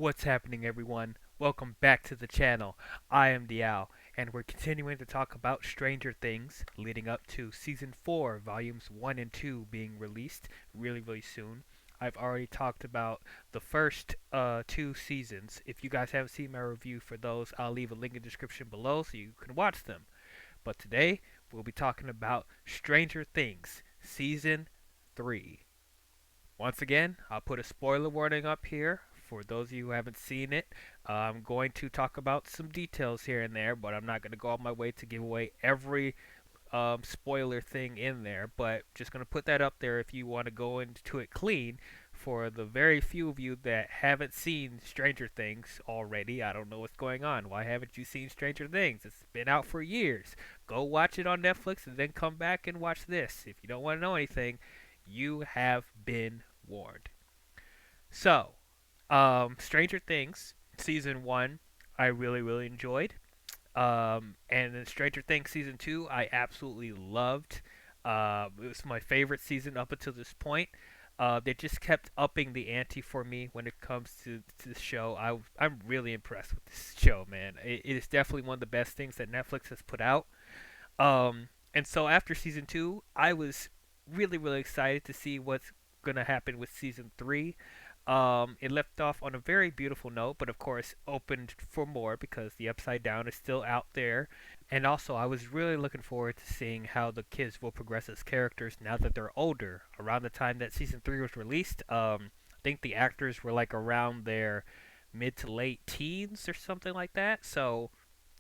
What's happening, everyone? Welcome back to the channel. I am D-WIZZLE, and we're continuing to talk about Stranger Things, leading up to Season 4, Volumes 1 and 2 being released really soon. I've already talked about the first two seasons. If you guys haven't seen my review for those, I'll leave a link in the description below so you can watch them. But today, we'll be talking about Stranger Things, Season 3. Once again, I'll put a spoiler warning up here for those of you who haven't seen it. I'm going to talk about some details here and there, but I'm not going to go out my way to give away every spoiler thing in there. But just going to put that up there if you want to go into it clean. For the very few of you that haven't seen Stranger Things already, I don't know what's going on. Why haven't you seen Stranger Things? It's been out for years. Go watch it on Netflix and then come back and watch this. If you don't want to know anything, you have been warned. So, Stranger Things season one, I really enjoyed. And then Stranger Things season two, I absolutely loved. It was my favorite season up until this point. They just kept upping the ante for me when it comes to the show. I'm really impressed with this show, man. It is definitely one of the best things that Netflix has put out. And so after season two, I was really excited to see what's gonna happen with season three. It left off on a very beautiful note, but of course opened for more because the Upside Down is still out there. And also, I was really looking forward to seeing how the kids will progress as characters now that they're older. Around the time that season three was released, I think the actors were like around their mid to late teens or something like that. So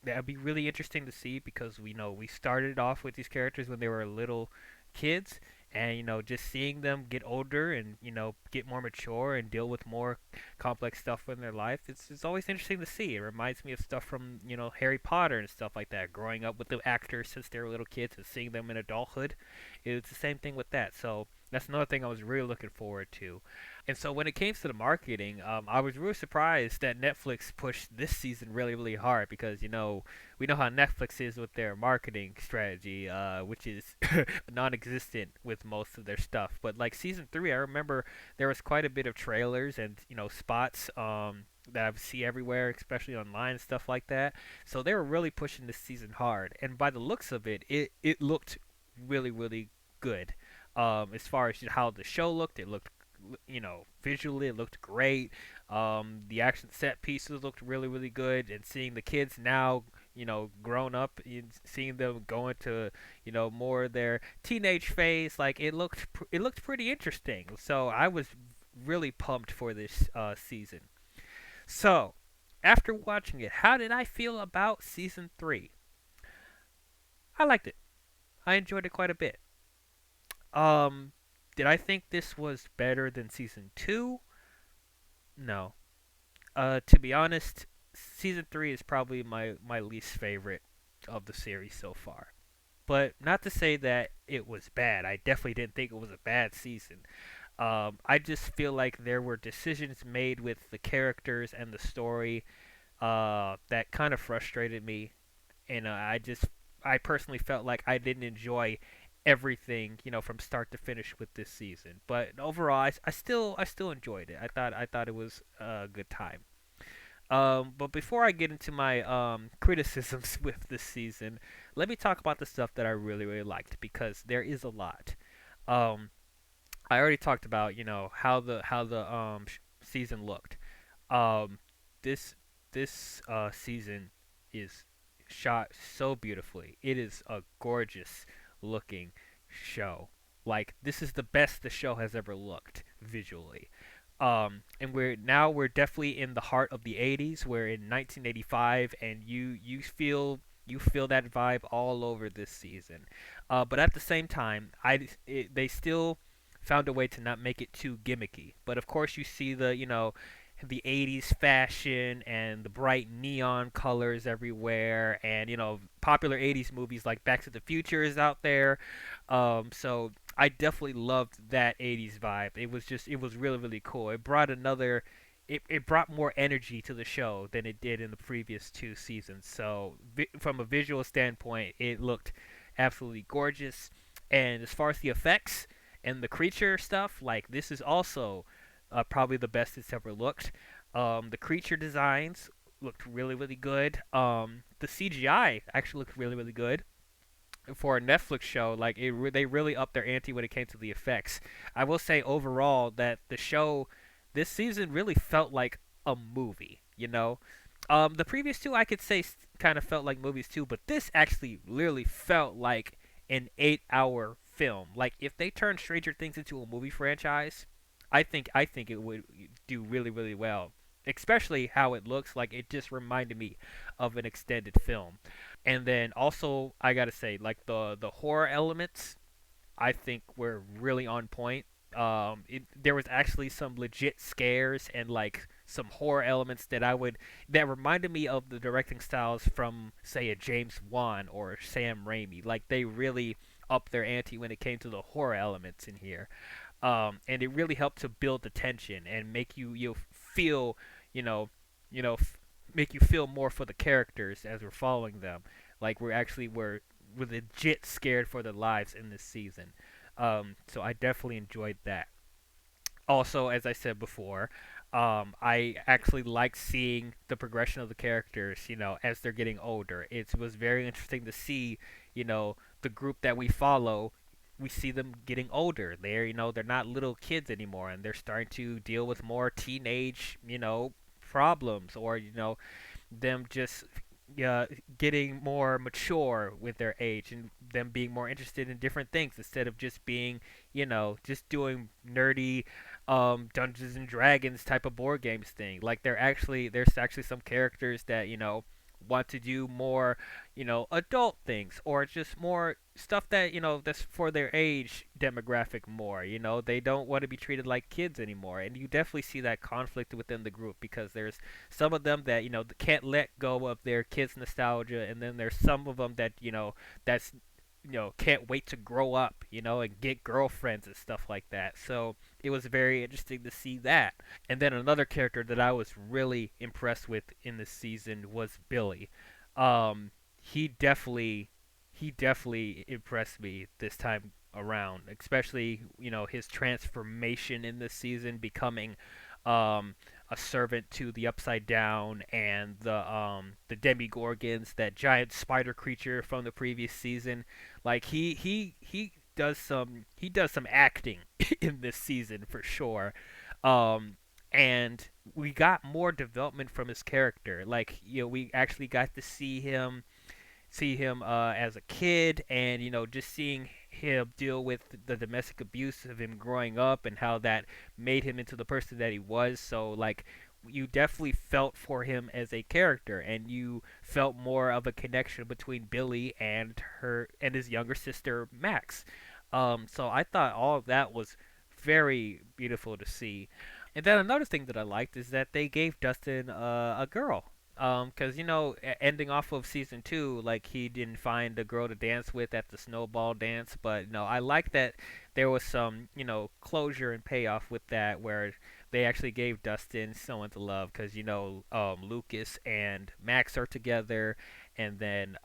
that'd be really interesting to see because we know we started off with these characters when they were little kids, and just seeing them get older and get more mature and deal with more complex stuff in their life, it's always interesting to see. It reminds me of stuff from Harry Potter and stuff like that, growing up with the actors since they were little kids and seeing them in adulthood. It's the same thing with that. So that's another thing I was really looking forward to. And so when it came to the marketing, I was really surprised that Netflix pushed this season really hard because we know how Netflix is with their marketing strategy, which is non-existent with most of their stuff. But like season three, I remember there was quite a bit of trailers and spots that I see everywhere, especially online and stuff like that. So they were really pushing this season hard, and by the looks of it, it looked really good. As far as how the show looked, it looked visually it looked great. The action set pieces looked really good, and seeing the kids now, grown up, and seeing them go into, more of their teenage phase, like it looked pretty interesting. So I was really pumped for this season. So after watching it, how did I feel about season three? I liked it. I enjoyed it quite a bit. Um, did I think this was better than season two? No. To be honest, season three is probably my least favorite of the series so far. But not to say that it was bad. I definitely didn't think it was a bad season. I just feel like there were decisions made with the characters and the story that kind of frustrated me, and I personally felt like I didn't enjoy everything from start to finish with this season. But overall, I still enjoyed it. I thought it was a good time. But before I get into my criticisms with this season, let me talk about the stuff that I really liked because there is a lot. Um, I already talked about how the season looked. Um, this this season is shot so beautifully. It is a gorgeous looking show. Like this is the best the show has ever looked visually. And we're definitely in the heart of the 80s. We're in 1985, and you feel that vibe all over this season. But at the same time, they still found a way to not make it too gimmicky. But of course, you see the 80s fashion and the bright neon colors everywhere, and popular 80s movies like Back to the Future is out there. So I definitely loved that 80s vibe. It was really cool. It brought more energy to the show than it did in the previous two seasons. So from a visual standpoint, it looked absolutely gorgeous. And as far as the effects and the creature stuff, like this is also probably the best it's ever looked. The creature designs looked really, really good. The CGI actually looked really, really good for a Netflix show. Like they really upped their ante when it came to the effects. I will say overall that the show this season really felt like a movie. The previous two I could say kind of felt like movies too, but this actually literally felt like an 8-hour film. Like if they turned Stranger Things into a movie franchise, I think it would do really, really well. Especially how it looks, like it just reminded me of an extended film. And then also I gotta say, like the horror elements, I think were really on point. There was actually some legit scares and like some horror elements that reminded me of the directing styles from say a James Wan or Sam Raimi. Like they really upped their ante when it came to the horror elements in here, and it really helped to build the tension and make you feel, you know, you know, f- make you feel more for the characters as we're following them. Like we're legit scared for their lives in this season. So I definitely enjoyed that. Also, as I said before, I actually like seeing the progression of the characters, as they're getting older. It was very interesting to see, the group that we follow. We see them getting older. They're not little kids anymore, and they're starting to deal with more teenage, problems, or them just uh, getting more mature with their age and them being more interested in different things instead of just being, just doing nerdy Dungeons and Dragons type of board games thing. Like there's actually some characters that, want to do more, adult things or just more stuff that, that's for their age demographic more. They don't want to be treated like kids anymore. And you definitely see that conflict within the group because there's some of them that, can't let go of their kids nostalgia, and then there's some of them that, that's can't wait to grow up, and get girlfriends and stuff like that. So it was very interesting to see that. And then another character that I was really impressed with in this season was Billy. Um, he definitely he definitely impressed me this time around, especially his transformation in this season, becoming um, a servant to the Upside Down and the Demigorgons, that giant spider creature from the previous season. Like he does some acting in this season for sure. Um, and we got more development from his character. Like we actually got to see him as a kid, and just seeing him deal with the domestic abuse of him growing up and how that made him into the person that he was. So like you definitely felt for him as a character, and you felt more of a connection between Billy and his younger sister Max. So I thought all of that was very beautiful to see. And then another thing that I liked is that they gave Dustin a girl. Cause ending off of season two, like he didn't find a girl to dance with at the snowball dance, but I like that there was some closure and payoff with that, where they actually gave Dustin someone to love, cause Lucas and Max are together, and then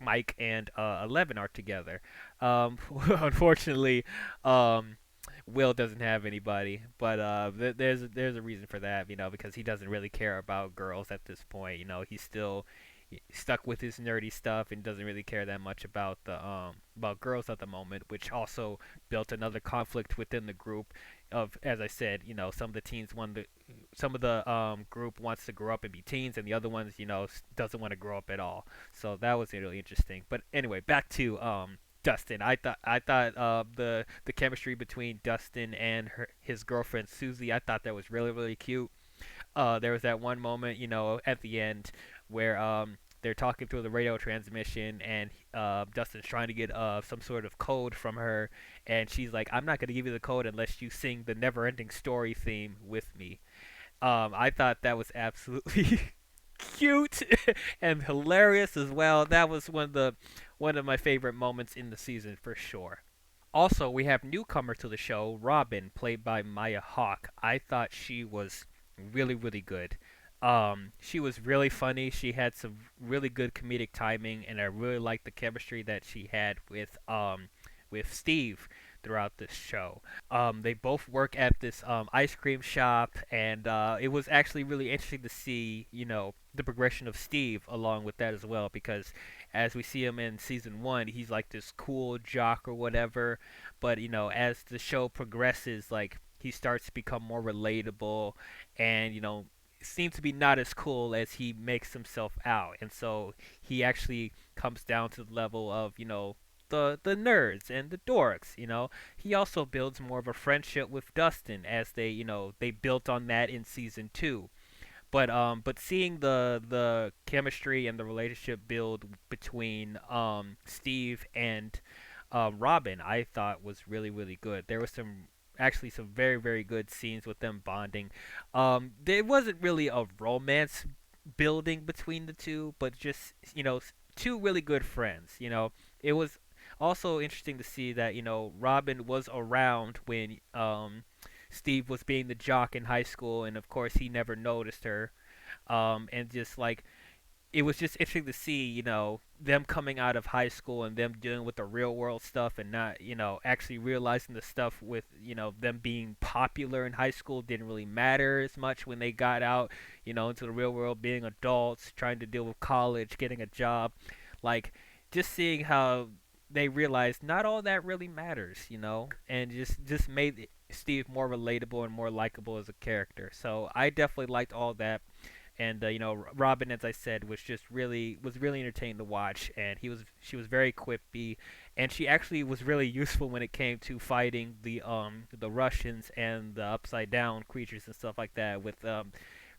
Mike and 11 are together. Unfortunately, um, Will doesn't have anybody, but there's a reason for that, because he doesn't really care about girls at this point. He's still stuck with his nerdy stuff and doesn't really care that much about girls at the moment, which also built another conflict within the group. Of, as I said, some of the group wants to grow up and be teens, and the other ones, doesn't want to grow up at all. So that was really interesting. But anyway, back to Dustin. I thought the chemistry between Dustin and his girlfriend Susie. I thought that was really, really cute. There was that one moment, at the end where they're talking through the radio transmission, and Dustin's trying to get some sort of code from her, and she's like, "I'm not gonna give you the code unless you sing the Never-Ending Story theme with me." I thought that was absolutely cute and hilarious as well. That was one of my favorite moments in the season for sure. Also, we have newcomer to the show, Robin, played by Maya Hawke. I thought she was really, really good. She was really funny. She had some really good comedic timing, and I really liked the chemistry that she had with Steve, throughout this show. They both work at this ice cream shop, and it was actually really interesting to see, the progression of Steve along with that as well, because as we see him in season one, he's like this cool jock or whatever, but as the show progresses, like he starts to become more relatable, and seems to be not as cool as he makes himself out, and so he actually comes down to the level of the nerds and the dorks. He also builds more of a friendship with Dustin as they built on that in season 2. But seeing the chemistry and the relationship build between Steve and Robin, I thought was really really good. There was some very very good scenes with them bonding. There wasn't really a romance building between the two, but just two really good friends. It was also interesting to see that Robin was around when Steve was being the jock in high school, and of course he never noticed her. And just like it was just interesting to see, them coming out of high school and them dealing with the real world stuff and not, actually realizing the stuff with, them being popular in high school didn't really matter as much when they got out, into the real world, being adults, trying to deal with college, getting a job. Like, just seeing how they realized not all that really matters, and just made Steve more relatable and more likable as a character. So I definitely liked all that, and Robin, as I said, was really entertaining to watch, and she was very quippy, and she actually was really useful when it came to fighting the Russians and the upside down creatures and stuff like that, with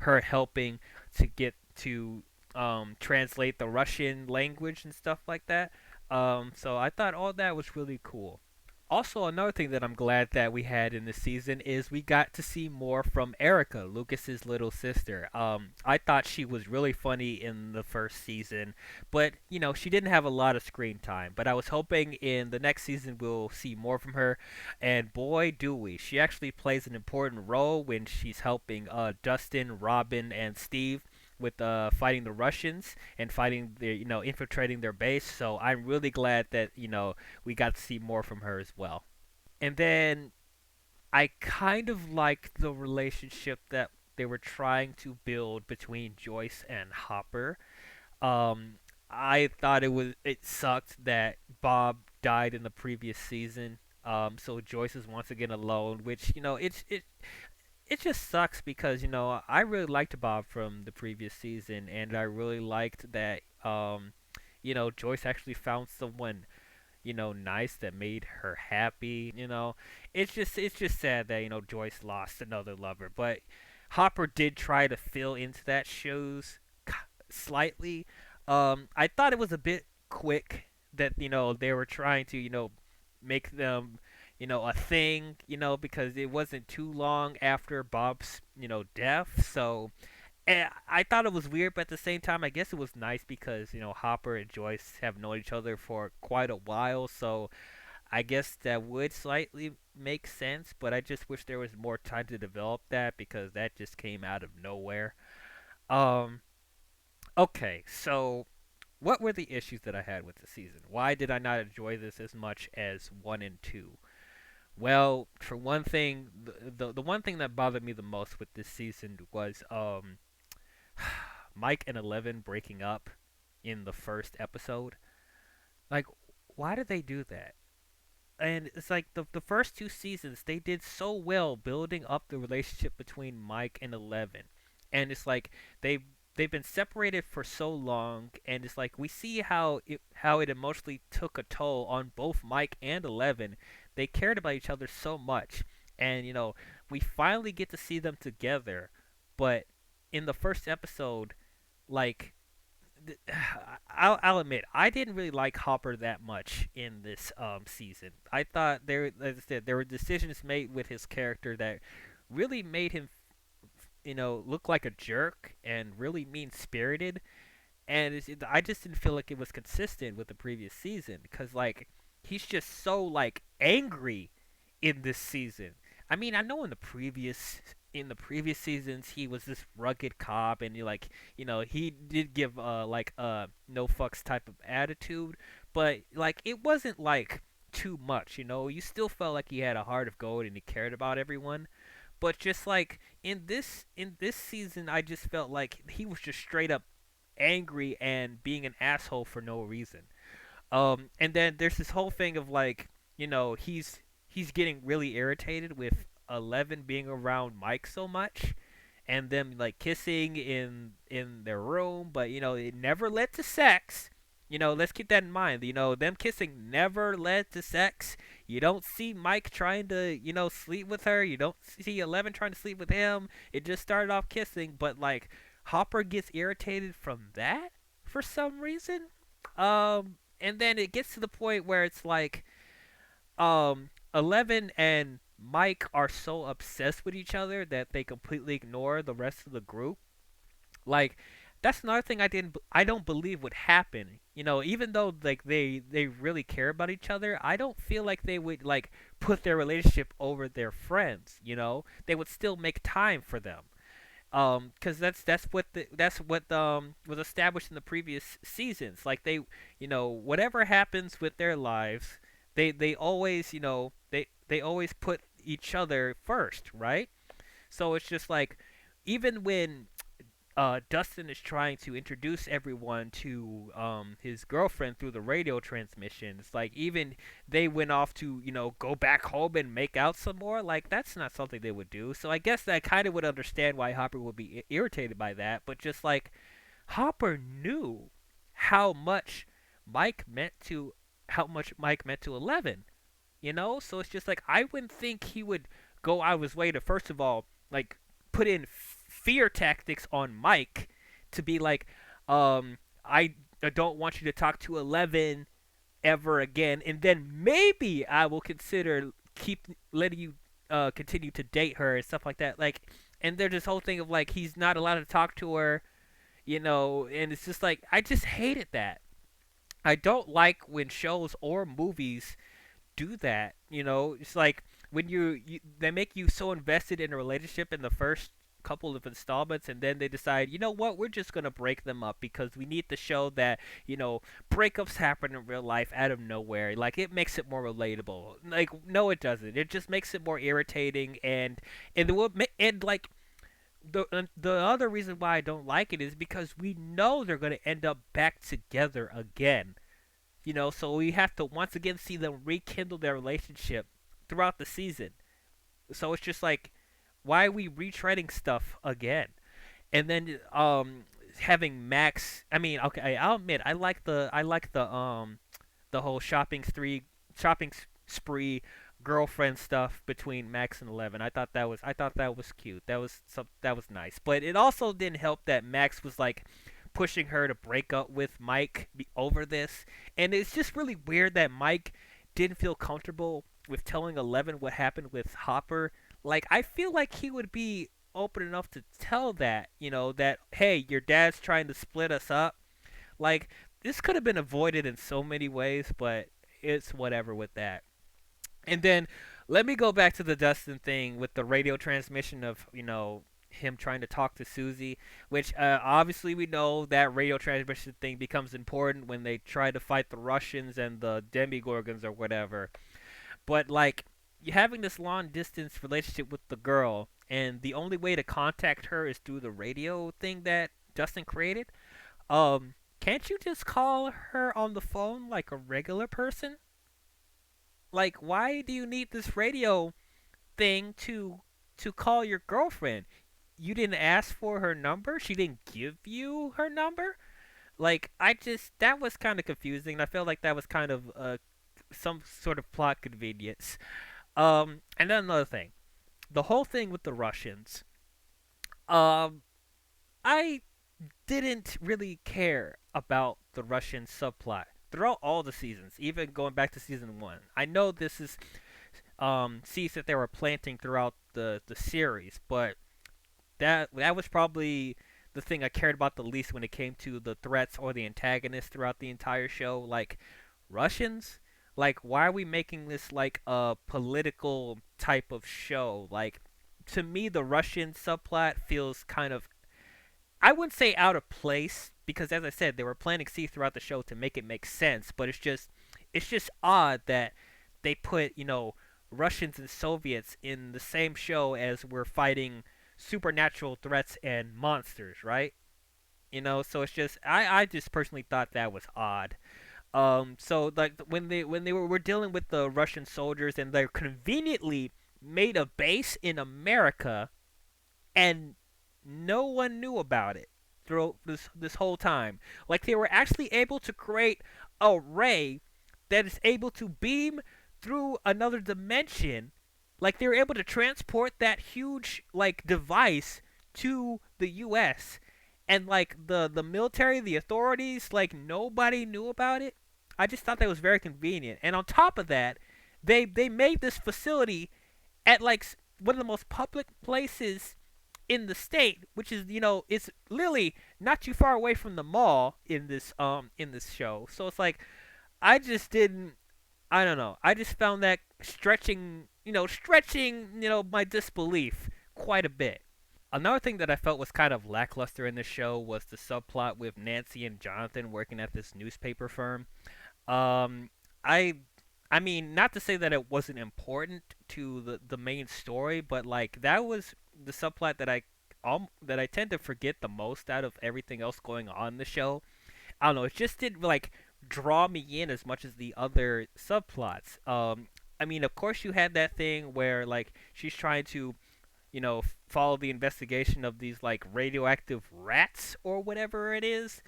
her helping to get to translate the Russian language and stuff like that. So I thought all that was really cool. Also, another thing that I'm glad that we had in this season is we got to see more from Erica, Lucas's little sister. I thought she was really funny in the first season, but she didn't have a lot of screen time. But I was hoping in the next season we'll see more from her, and boy, do we! She actually plays an important role when she's helping Dustin, Robin, and Steve with fighting the Russians and fighting their infiltrating their base. So I'm really glad that we got to see more from her as well. And then I kind of liked the relationship that they were trying to build between Joyce and Hopper. Um, I thought it sucked that Bob died in the previous season. So Joyce is once again alone, which it just sucks because I really liked Bob from the previous season, and I really liked that Joyce actually found someone nice that made her happy. It's just sad that Joyce lost another lover, but Hopper did try to fill into that shoes slightly. I thought it was a bit quick that they were trying to make them a thing because it wasn't too long after Bob's death. So I thought it was weird, but at the same time, I guess it was nice because Hopper and Joyce have known each other for quite a while. So I guess that would slightly make sense, but I just wish there was more time to develop that because that just came out of nowhere. Um, okay, so what were the issues that I had with the season? Why did I not enjoy this as much as 1 and 2? Well, for one thing, the one thing that bothered me the most with this season was Mike and Eleven breaking up in the first episode. Like, why did they do that? And it's like the first two seasons they did so well building up the relationship between Mike and Eleven, and it's like they've been separated for so long, and it's like we see how it emotionally took a toll on both Mike and Eleven. They cared about each other so much, and we finally get to see them together, but in the first episode, like I'll admit I didn't really like Hopper that much in this season. I thought as I said, there were decisions made with his character that really made him, look like a jerk and really mean spirited. And I just didn't feel like it was consistent with the previous season because like he's just so like angry in this season. I mean, I know in the previous seasons he was this rugged cop and he did give like no fucks type of attitude, but like it wasn't like too much. You still felt like he had a heart of gold and he cared about everyone. But just like in this season, I just felt like he was just straight up angry and being an asshole for no reason. And then there's this whole thing of like, he's getting really irritated with Eleven being around Mike so much, and them like kissing in their room, but it never led to sex. Let's keep that in mind. Them kissing never led to sex. You don't see Mike trying to, sleep with her. You don't see Eleven trying to sleep with him. It just started off kissing, but like Hopper gets irritated from that for some reason. And then it gets to the point where it's like, 11 and Mike are so obsessed with each other that they completely ignore the rest of the group. Like, that's another thing I don't believe would happen. Even though like they really care about each other, I don't feel like they would like put their relationship over their friends. They would still make time for them. Because that's what was established in the previous seasons. Like whatever happens with their lives, they always they always put each other first, right? So it's just like, even when Dustin is trying to introduce everyone to his girlfriend through the radio transmissions. Like, even they went off to go back home and make out some more. Like, that's not something they would do. So I guess that kind of would understand why Hopper would be irritated by that. But just like, Hopper knew how much Mike meant to how much Mike meant to Eleven. So it's just like, I wouldn't think he would go out of his way to, first of all, like, put in fear tactics on Mike to be like, I don't want you to talk to 11 ever again, and then maybe I will consider keep letting you continue to date her and stuff like that. Like, and there's this whole thing of like, he's not allowed to talk to her, and it's just like, I just hated that. I don't like when shows or movies do that. It's like, when they make you so invested in a relationship in the first couple of installments, and then they decide, what, we're just gonna break them up because we need to show that breakups happen in real life out of nowhere. Like, it makes it more relatable. Like, no, it doesn't. It just makes it more irritating, and like, the other reason why I don't like it is because we know they're gonna end up back together again. So we have to once again see them rekindle their relationship throughout the season. So it's just like, why are we retreading stuff again? And then having Max. I mean, okay, I'll admit, I like the whole shopping spree girlfriend stuff between Max and Eleven. I thought that was cute. That was nice. But it also didn't help that Max was like pushing her to break up with Mike over this. And it's just really weird that Mike didn't feel comfortable with telling Eleven what happened with Hopper. Like, I feel like he would be open enough to tell that, that, hey, your dad's trying to split us up. Like, this could have been avoided in so many ways, but it's whatever with that. And then let me go back to the Dustin thing with the radio transmission of, him trying to talk to Susie, which obviously we know that radio transmission thing becomes important when they try to fight the Russians and the Demigorgons or whatever. But like, you having this long distance relationship with the girl, and the only way to contact her is through the radio thing that Dustin created. Can't you just call her on the phone like a regular person? Like, why do you need this radio thing to call your girlfriend? You didn't ask for her number. She didn't give you her number. Like, that was kind of confusing. I felt like that was kind of some sort of plot convenience. And then another thing, the whole thing with the Russians. Um, I didn't really care about the Russian subplot throughout all the seasons, even going back to season one. I know this is seeds that they were planting throughout the series, but that was probably the thing I cared about the least when it came to the threats or the antagonists throughout the entire show. Like, Russians, like, why are we making this like a political type of show? Like, to me, the Russian subplot feels kind of, I wouldn't say out of place, because as I said, they were planting seeds throughout the show to make it make sense. But it's just odd that they put, Russians and Soviets in the same show as we're fighting supernatural threats and monsters, right? So it's just I just personally thought that was odd. So like when they were dealing with the Russian soldiers and they're conveniently made a base in America and no one knew about it throughout this whole time. Like they were actually able to create a ray that is able to beam through another dimension. Like they were able to transport that huge like device to the US, and like the military, the authorities, like nobody knew about it. I just thought that was very convenient. And on top of that, they made this facility at like one of the most public places in the state, which is it's literally not too far away from the mall in this show. So it's like I just didn't. I don't know. I just found that stretching my disbelief quite a bit. Another thing that I felt was kind of lackluster in the show was the subplot with Nancy and Jonathan working at this newspaper firm. Um, I, I mean, not to say that it wasn't important to the main story, but like that was the subplot that I tend to forget the most out of everything else going on in the show. I don't know. It just didn't like draw me in as much as the other subplots. I mean, of course, you had that thing where like she's trying to follow the investigation of these like radioactive rats or whatever it is.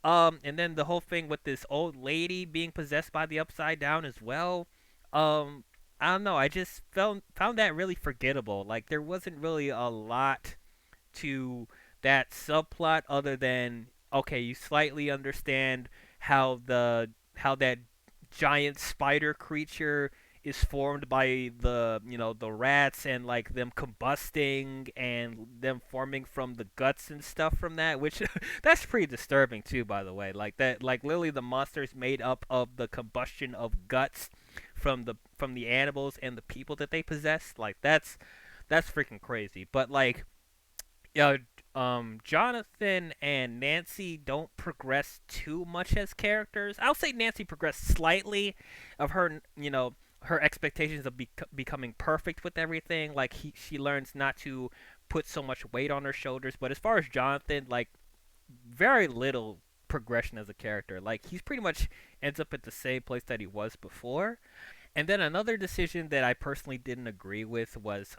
And then the whole thing with this old lady being possessed by the upside down as well. I don't know. I just found that really forgettable. Like there wasn't really a lot to that subplot other than okay, you slightly understand how that giant spider creature is formed by the rats and like them combusting and them forming from the guts and stuff from that, which that's pretty disturbing too, by the way. Like that, like literally the monster is made up of the combustion of guts from the animals and the people that they possess. Like that's freaking crazy. But like yeah, Jonathan and Nancy don't progress too much as characters. I'll say Nancy progressed slightly, of her, her expectations of becoming perfect with everything. Like she learns not to put so much weight on her shoulders. But as far as Jonathan, like very little progression as a character. Like he's pretty much ends up at the same place that he was before. And then another decision that I personally didn't agree with was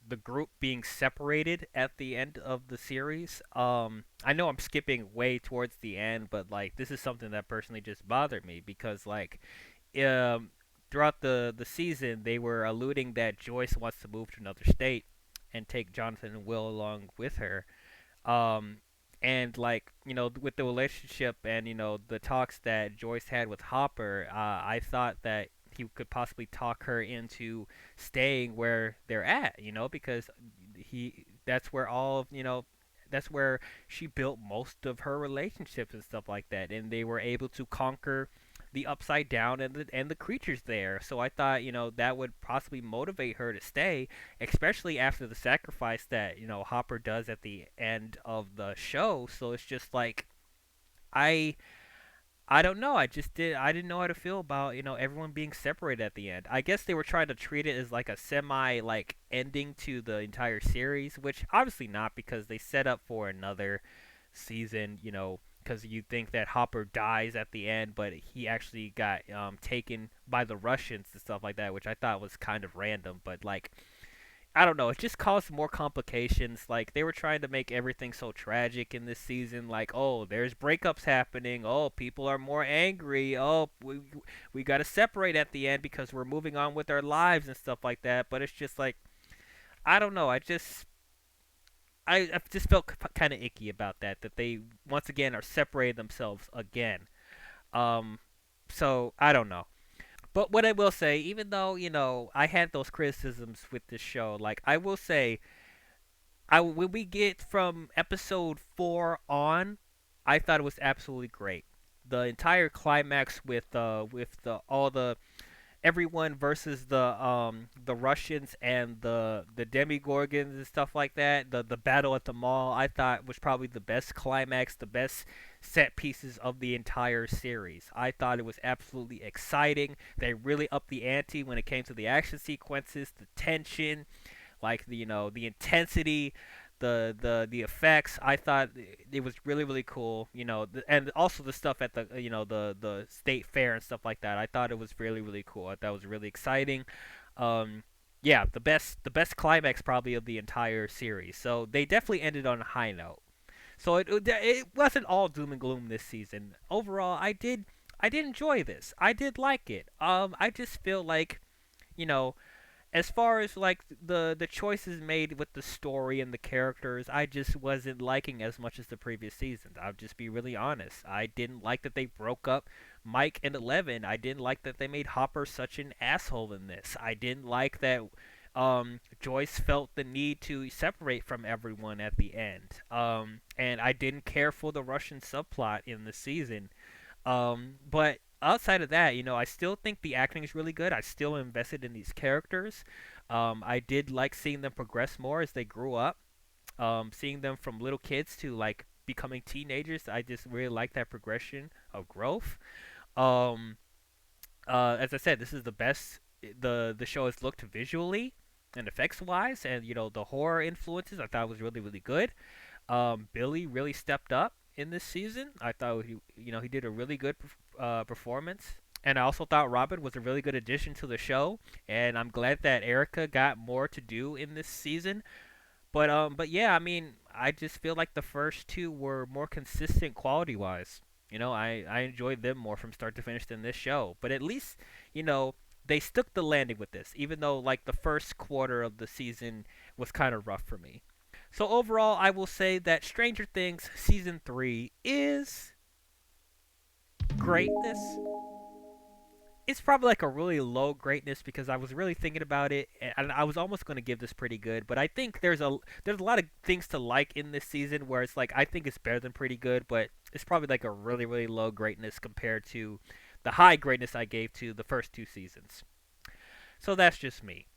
the group being separated at the end of the series. I know I'm skipping way towards the end, but like this is something that personally just bothered me because like um, throughout the season they were alluding that Joyce wants to move to another state and take Jonathan and Will along with her. Um, and like with the relationship and the talks that Joyce had with Hopper, I thought that he could possibly talk her into staying where they're at, because he that's where all of that's where she built most of her relationships and stuff like that, and they were able to conquer the upside down and the creatures there. So I thought that would possibly motivate her to stay, especially after the sacrifice that Hopper does at the end of the show. So it's just like I I don't know. I didn't know how to feel about everyone being separated at the end. I guess they were trying to treat it as like a semi like ending to the entire series, which obviously not because they set up for another season. Because you think that Hopper dies at the end, but he actually got taken by the Russians and stuff like that, which I thought was kind of random. But like I don't know. It just caused more complications. Like they were trying to make everything so tragic in this season. Like, oh, there's breakups happening. Oh, people are more angry. Oh, we got to separate at the end because we're moving on with our lives and stuff like that. But it's just like I don't know. I just felt kind of icky about that. That they once again are separating themselves again. Um, so I don't know. But what I will say, even though I had those criticisms with this show, like I will say, when we get from episode 4 on, I thought it was absolutely great. The entire climax with the all the everyone versus the Russians and the Demigorgons and stuff like that. The battle at the mall I thought was probably the best climax, the best set pieces of the entire series. I thought it was absolutely exciting. They really upped the ante when it came to the action sequences, the tension, like the intensity, the effects. I thought it was really really cool. And also the stuff at the the state fair and stuff like that. I thought it was really really cool. I thought it was really exciting. Um, yeah, the best climax probably of the entire series. So they definitely ended on a high note. So it wasn't all doom and gloom this season. Overall, I did enjoy this. I did like it. I just feel like you know as far as like the choices made with the story and the characters, I just wasn't liking as much as the previous seasons. I'll just be really honest. I didn't like that they broke up Mike and Eleven. I didn't like that they made Hopper such an asshole in this. I didn't like that Joyce felt the need to separate from everyone at the end. And I didn't care for the Russian subplot in the season. But outside of that, I still think the acting is really good. I still invested in these characters. I did like seeing them progress more as they grew up. Seeing them from little kids to like becoming teenagers. I just really like that progression of growth. Um, as I said, this is the best the show has looked visually and effects wise, and the horror influences I thought was really really good. Billy really stepped up in this season. I thought he did a really good performance. And I also thought Robin was a really good addition to the show, and I'm glad that Erica got more to do in this season. But yeah, I mean, I just feel like the first two were more consistent quality wise. I enjoyed them more from start to finish than this show. But at least, you know, they stuck the landing with this, even though like the first quarter of the season was kind of rough for me. So overall, I will say that Stranger Things season 3 is greatness. It's probably like a really low greatness because I was really thinking about it and I was almost going to give this pretty good, but I think there's a lot of things to like in this season where it's like I think it's better than pretty good, but it's probably like a really really low greatness compared to the high greatness I gave to the first two seasons. So that's just me.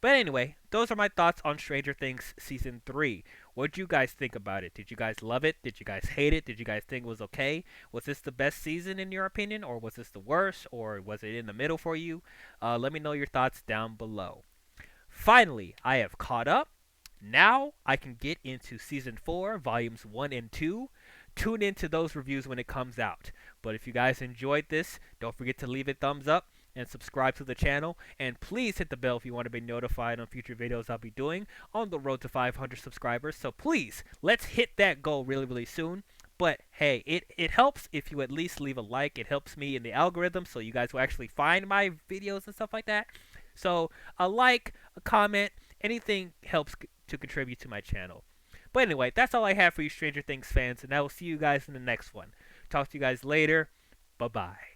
But anyway, those are my thoughts on Stranger Things season 3. What did you guys think about it? Did you guys love it? Did you guys hate it? Did you guys think it was okay? Was this the best season in your opinion, or was this the worst, or was it in the middle for you? Let me know your thoughts down below. Finally, I have caught up. Now I can get into season 4, volumes 1 and 2. Tune into those reviews when it comes out. But if you guys enjoyed this, don't forget to leave a thumbs up and subscribe to the channel. And please hit the bell if you want to be notified on future videos I'll be doing on the road to 500 subscribers. So please, let's hit that goal really, really soon. But hey, it helps if you at least leave a like. It helps me in the algorithm so you guys will actually find my videos and stuff like that. So a like, a comment, anything helps to contribute to my channel. But anyway, that's all I have for you Stranger Things fans, and I will see you guys in the next one. Talk to you guys later. Bye-bye.